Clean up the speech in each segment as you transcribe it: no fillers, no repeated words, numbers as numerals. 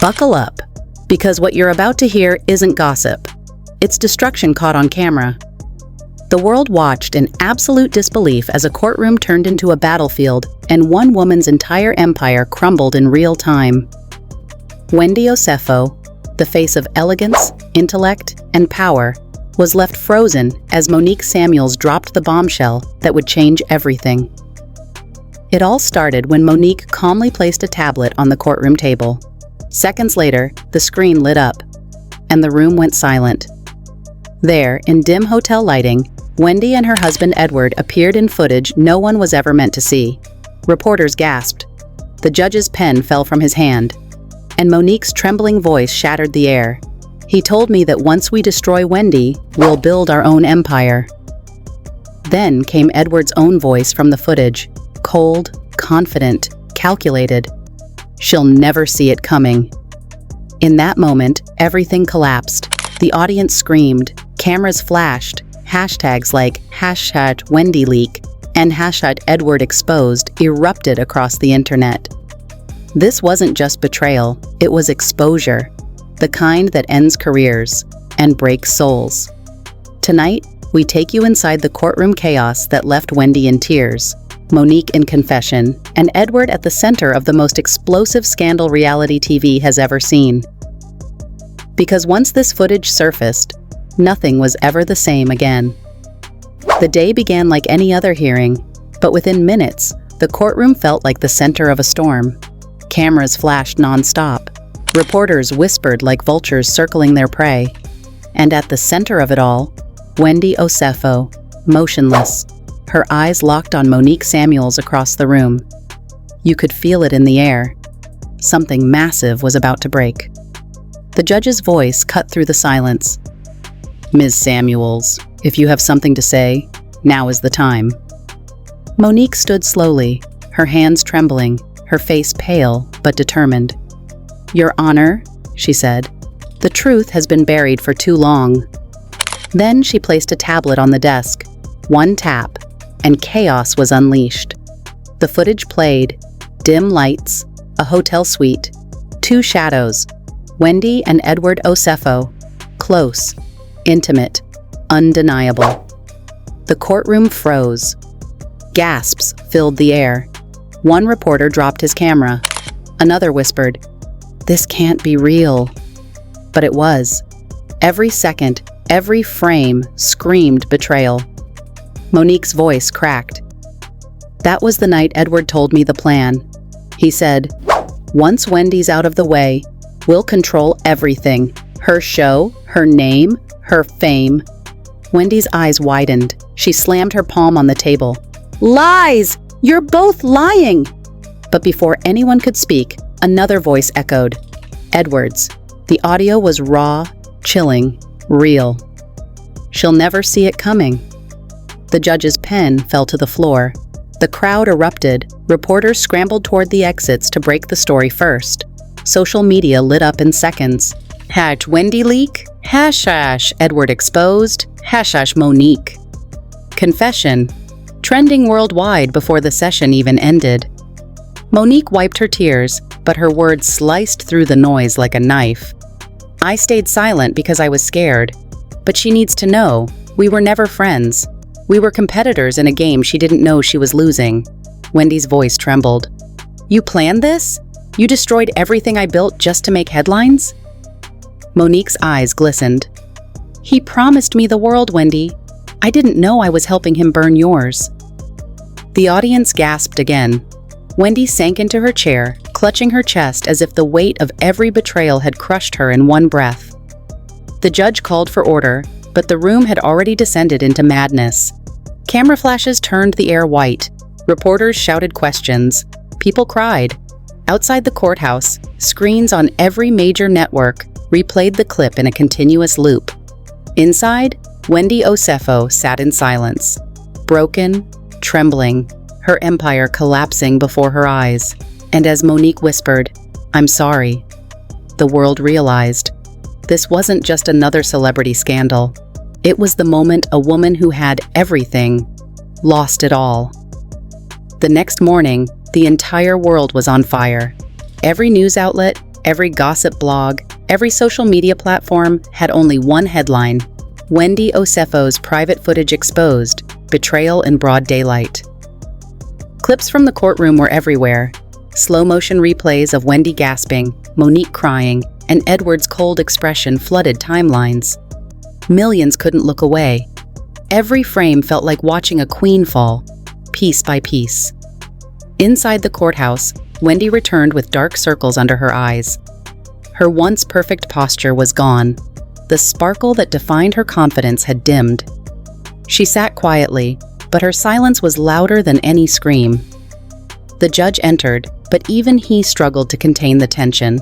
Buckle up, because what you're about to hear isn't gossip. It's destruction caught on camera. The world watched in absolute disbelief as a courtroom turned into a battlefield and one woman's entire empire crumbled in real time. Wendy Osefo, the face of elegance, intellect, and power, was left frozen as Monique Samuels dropped the bombshell that would change everything. It all started when Monique calmly placed a tablet on the courtroom table. Seconds later, the screen lit up, and the room went silent. There, in dim hotel lighting, Wendy and her husband Edward appeared in footage no one was ever meant to see. Reporters gasped. The judge's pen fell from his hand, and Monique's trembling voice shattered the air. He told me that once we destroy Wendy, we'll build our own empire. Then came Edward's own voice from the footage, cold, confident, calculated. She'll never see it coming. In that moment, everything collapsed. The audience screamed, cameras flashed, hashtags like #WendyLeak and #EdwardExposed erupted across the internet. This wasn't just betrayal, it was exposure, the kind that ends careers and breaks souls. Tonight, we take you inside the courtroom chaos that left Wendy in tears, Monique in confession, and Edward at the center of the most explosive scandal reality TV has ever seen. Because once this footage surfaced, nothing was ever the same again. The day began like any other hearing, but within minutes, the courtroom felt like the center of a storm. Cameras flashed non-stop. Reporters whispered like vultures circling their prey. And at the center of it all, Wendy Osefo, motionless, her eyes locked on Monique Samuels across the room. You could feel it in the air. Something massive was about to break. The judge's voice cut through the silence. "Ms. Samuels, if you have something to say, now is the time." Monique stood slowly, her hands trembling, her face pale but determined. "Your Honor," she said, "the truth has been buried for too long." Then she placed a tablet on the desk. One tap, and chaos was unleashed. The footage played, dim lights, a hotel suite, two shadows, Wendy and Edward Osefo, close, intimate, undeniable. The courtroom froze. Gasps filled the air. One reporter dropped his camera. Another whispered, "This can't be real." But it was. Every second, every frame screamed betrayal. Monique's voice cracked. "That was the night Edward told me the plan. He said, 'Once Wendy's out of the way, we'll control everything. Her show, her name, her fame.'" Wendy's eyes widened. She slammed her palm on the table. "Lies! You're both lying!" But before anyone could speak, another voice echoed. Edward's. The audio was raw, chilling, real. "She'll never see it coming." The judge's pen fell to the floor. The crowd erupted. Reporters scrambled toward the exits to break the story first. Social media lit up in seconds. #WendyLeak, #EdwardExposed, #Monique. Confession, trending worldwide before the session even ended. Monique wiped her tears, but her words sliced through the noise like a knife. "I stayed silent because I was scared. But she needs to know, we were never friends. We were competitors in a game she didn't know she was losing." Wendy's voice trembled. "You planned this? You destroyed everything I built just to make headlines?" Monique's eyes glistened. "He promised me the world, Wendy. I didn't know I was helping him burn yours." The audience gasped again. Wendy sank into her chair, clutching her chest as if the weight of every betrayal had crushed her in one breath. The judge called for order, but the room had already descended into madness. Camera flashes turned the air white. Reporters shouted questions. People cried. Outside the courthouse, screens on every major network replayed the clip in a continuous loop. Inside, Wendy Osefo sat in silence, broken, trembling, her empire collapsing before her eyes. And as Monique whispered, "I'm sorry," the world realized this wasn't just another celebrity scandal. It was the moment a woman who had everything lost it all. The next morning, the entire world was on fire. Every news outlet, Every gossip blog, every social media platform had only one headline: Wendy Osefo's private footage exposed, betrayal in broad daylight. Clips from the courtroom were everywhere. Slow-motion replays of Wendy gasping, Monique crying, and Edward's cold expression flooded timelines. Millions couldn't look away. Every frame felt like watching a queen fall, piece by piece. Inside the courthouse, Wendy returned with dark circles under her eyes. Her once perfect posture was gone. The sparkle that defined her confidence had dimmed. She sat quietly, but her silence was louder than any scream. The judge entered, but even he struggled to contain the tension.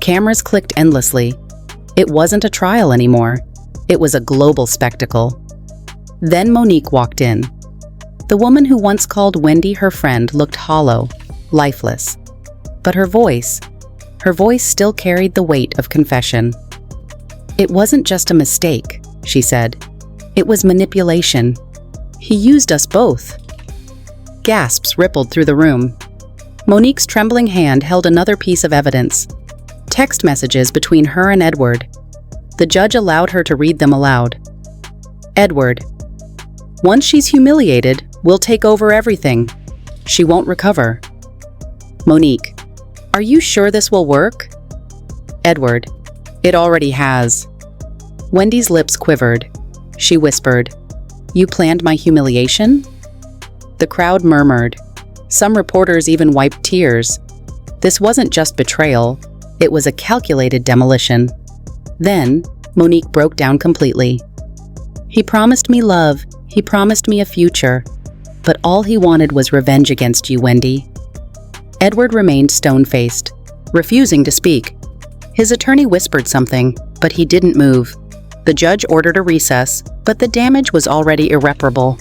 Cameras clicked endlessly. It wasn't a trial anymore. It was a global spectacle. Then Monique walked in. The woman who once called Wendy her friend looked hollow, lifeless. But her voice still carried the weight of confession. "It wasn't just a mistake," she said. "It was manipulation. He used us both." Gasps rippled through the room. Monique's trembling hand held another piece of evidence: text messages between her and Edward. The judge allowed her to read them aloud. "Edward, once she's humiliated, we'll take over everything. She won't recover." Monique, "Are you sure this will work?" Edward, "It already has." Wendy's lips quivered. She whispered, "You planned my humiliation?" The crowd murmured. Some reporters even wiped tears. This wasn't just betrayal, it was a calculated demolition. Then, Monique broke down completely. "He promised me love, he promised me a future, but all he wanted was revenge against you, Wendy." Edward remained stone-faced, refusing to speak. His attorney whispered something, but he didn't move. The judge ordered a recess, but the damage was already irreparable.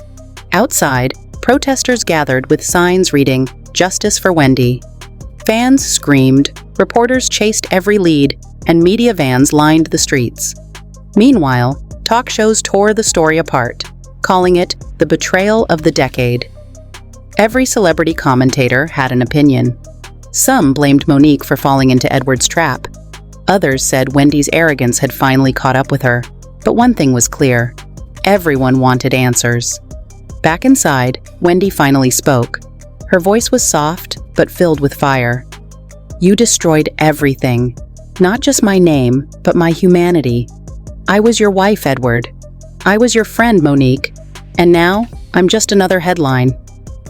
Outside, protesters gathered with signs reading, "Justice for Wendy." Fans screamed, reporters chased every lead, and media vans lined the streets. Meanwhile, talk shows tore the story apart, calling it the betrayal of the decade. Every celebrity commentator had an opinion. Some blamed Monique for falling into Edward's trap. Others said Wendy's arrogance had finally caught up with her. But one thing was clear: everyone wanted answers. Back inside, Wendy finally spoke. Her voice was soft, but filled with fire. "You destroyed everything. Not just my name, but my humanity. I was your wife, Edward. I was your friend, Monique. And now, I'm just another headline."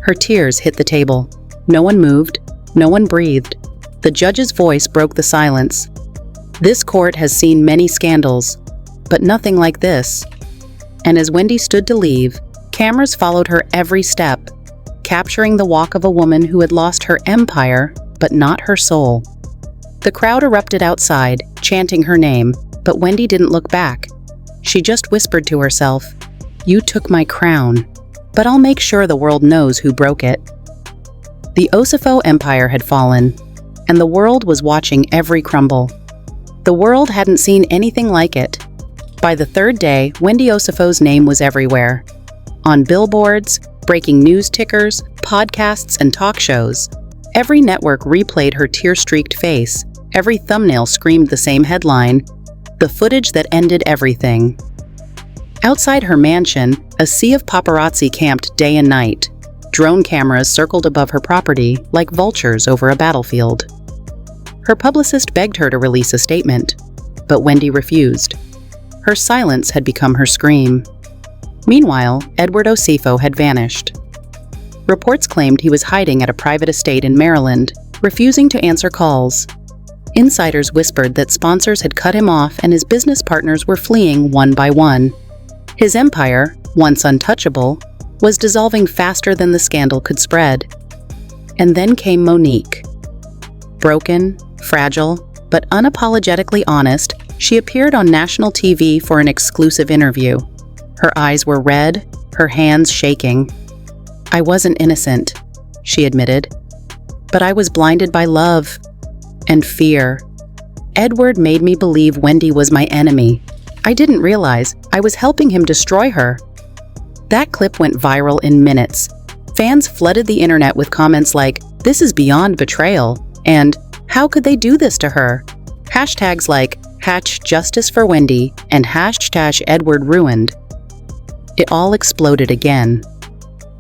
Her tears hit the table. No one moved. No one breathed. The judge's voice broke the silence. "This court has seen many scandals, but nothing like this." And as Wendy stood to leave, cameras followed her every step, capturing the walk of a woman who had lost her empire, but not her soul. The crowd erupted outside, chanting her name, but Wendy didn't look back. She just whispered to herself, "You took my crown, but I'll make sure the world knows who broke it." The Osefo empire had fallen, and the world was watching every crumble. The world hadn't seen anything like it. By the third day, Wendy Osefo's name was everywhere. On billboards, breaking news tickers, podcasts, and talk shows. Every network replayed her tear-streaked face. Every thumbnail screamed the same headline: "The footage that ended everything." Outside her mansion, a sea of paparazzi camped day and night. Drone cameras circled above her property like vultures over a battlefield. Her publicist begged her to release a statement, but Wendy refused. Her silence had become her scream. Meanwhile, Edward Osefo had vanished. Reports claimed he was hiding at a private estate in Maryland, refusing to answer calls. Insiders whispered that sponsors had cut him off and his business partners were fleeing one by one. His empire, once untouchable, was dissolving faster than the scandal could spread. And then came Monique. Broken, fragile, but unapologetically honest, she appeared on national TV for an exclusive interview. Her eyes were red, her hands shaking. "I wasn't innocent," she admitted. "But I was blinded by love and fear. Edward made me believe Wendy was my enemy. I didn't realize I was helping him destroy her." That clip went viral in minutes. Fans flooded the internet with comments like, "This is beyond betrayal," and How could they do this to her? Hashtags like #Justice for Wendy and #Edward ruined. It all exploded again.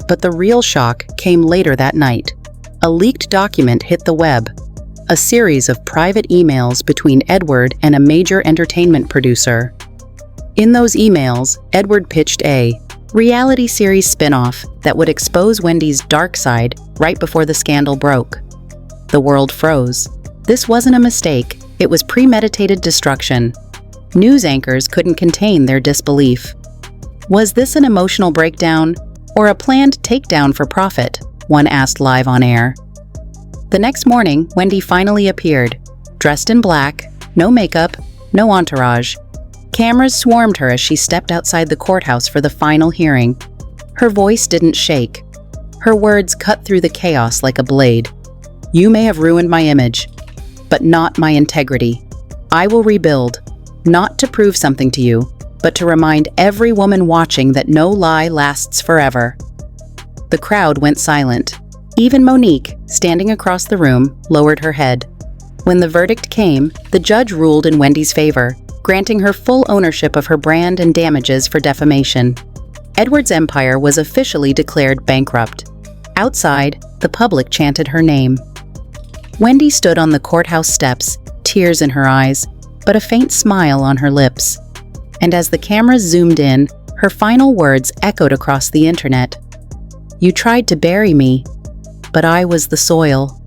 But the real shock came later that night. A leaked document hit the web. A series of private emails between Edward and a major entertainment producer. In those emails, Edward pitched a reality series spin-off that would expose Wendy's dark side right before the scandal broke. The world froze. This wasn't a mistake, it was premeditated destruction. News anchors couldn't contain their disbelief. Was this an emotional breakdown or a planned takedown for profit? One asked live on air. The next morning, Wendy finally appeared, dressed in black, no makeup, no entourage. Cameras swarmed her as she stepped outside the courthouse for the final hearing. Her voice didn't shake. Her words cut through the chaos like a blade. "You may have ruined my image, but not my integrity. I will rebuild, not to prove something to you, but to remind every woman watching that no lie lasts forever." The crowd went silent. Even Monique, standing across the room, lowered her head. When the verdict came, the judge ruled in Wendy's favor, granting her full ownership of her brand and damages for defamation. Edward's empire was officially declared bankrupt. Outside, the public chanted her name. Wendy stood on the courthouse steps, tears in her eyes, but a faint smile on her lips. And as the cameras zoomed in, her final words echoed across the internet. "You tried to bury me, but I was the soil."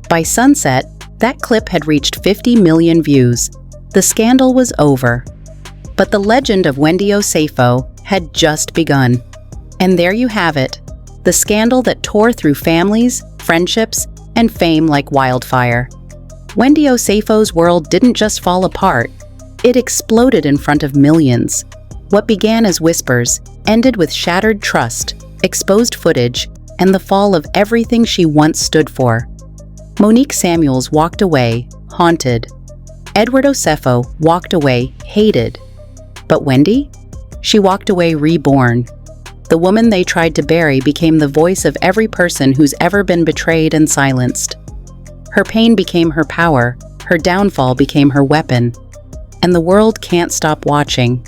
By sunset, that clip had reached 50 million views. The scandal was over. But the legend of Wendy Osefo had just begun. And there you have it, the scandal that tore through families, friendships, and fame like wildfire. Wendy Osefo's world didn't just fall apart, it exploded in front of millions. What began as whispers ended with shattered trust, exposed footage, and the fall of everything she once stood for. Monique Samuels walked away, haunted. Edward Osefo walked away, hated. But Wendy? She walked away reborn. The woman they tried to bury became the voice of every person who's ever been betrayed and silenced. Her pain became her power, her downfall became her weapon. And the world can't stop watching.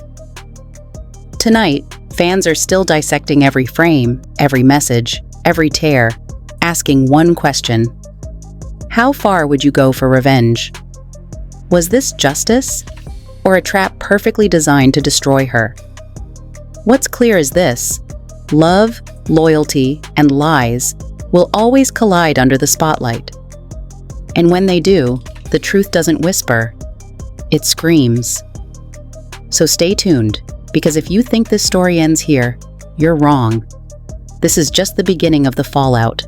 Tonight, fans are still dissecting every frame, every message, every tear, asking one question. How far would you go for revenge? Was this justice, or a trap perfectly designed to destroy her? What's clear is this: love, loyalty, and lies will always collide under the spotlight. And when they do, the truth doesn't whisper, it screams. So stay tuned, because if you think this story ends here, you're wrong. This is just the beginning of the fallout.